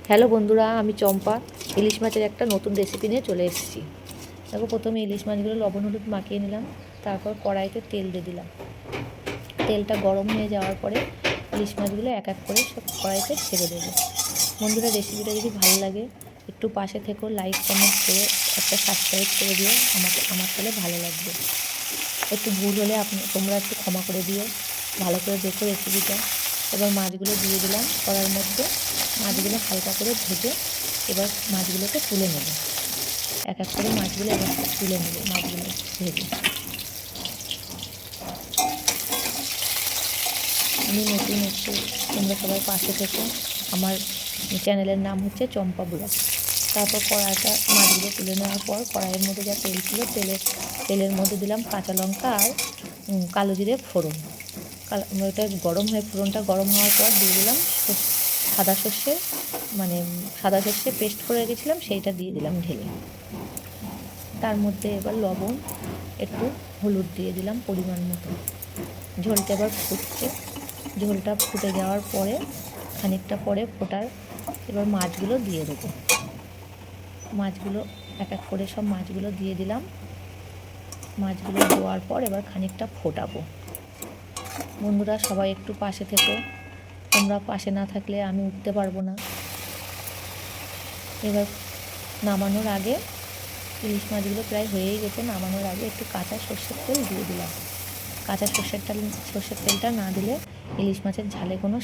Hello বন্ধুরা, আমি চম্পা ইলিশ মাছের একটা নতুন রেসিপি নিয়ে চলে এসেছি। দেখো, প্রথমে ইলিশ মাছগুলো লবণ হলুদ মাখিয়ে নিলাম। তারপর কড়াইতে তেল দিয়ে দিলাম। তেলটা গরম হয়ে যাওয়ার পরে ইলিশ মাছগুলো এক এক করে সব কড়াইতে ছেড়ে দেবো। বন্ধুরা, রেসিপিটা যদি ভালো লাগে একটু পাশে থেকেও লাইক কমেন্ট করে একটা সাবস্ক্রাইব করে দিও। আমার তাহলে ভালো লাগবে। একটু ভুল হলে তোমরা একটু ক্ষমা করে দিও। ভালো করে দেখো রেসিপিটা। এবার মাছগুলো দিয়ে দিলাম কড়ার মধ্যে। মাছগুলো হালকা করে ভেজে এবার মাছগুলোকে তুলে নেব। এক এক করে মাছগুলো এবার তুলে নেব। মাছগুলো ভেজে আমি নতুন একটু, তোমরা সবাই পাশে থেকো। আমার চ্যানেলের নাম হচ্ছে চম্পা ব্লগ। তারপর মাছগুলো তুলে নেওয়ার পর কড়াইয়ের মধ্যে যা তেল ছিল তেলের মধ্যে দিলাম কাঁচা লঙ্কা আর কালো জিরে ফোড়ন। ওটা ফোড়নটা গরম হওয়ার পর দিয়ে দিলাম সাদা সর্ষে পেস্ট করে রেখেছিলাম, সেইটা দিয়ে দিলাম ঢেলে। তার মধ্যে এবার লবণ, একটু হলুদ দিয়ে দিলাম পরিমাণ মতো। ঝোলটা এবার ফুটছে। ঝোলটা ফুটে যাওয়ার পরে খানিকটা পরে এবার মাছগুলো দিয়ে দেবো। মাছগুলো এক এক করে সব মাছগুলো দিয়ে দিলাম। মাছগুলো দেওয়ার পর এবার খানিকটা ফোটাবো। বন্ধুরা, সবাই একটু পাশে থেকো। তোমরা পাশে না থাকলে আমি উঠতে পারবো না। এবার নামানোর আগে ইলিশ মাছগুলো প্রায় হয়েই গেছে। নামানোর আগে একটু কাঁচা সর্ষের তেল দিয়ে দিলাম। কাঁচা সর্ষের তেলটা না দিলে ইলিশ মাছের ঝালে কোনো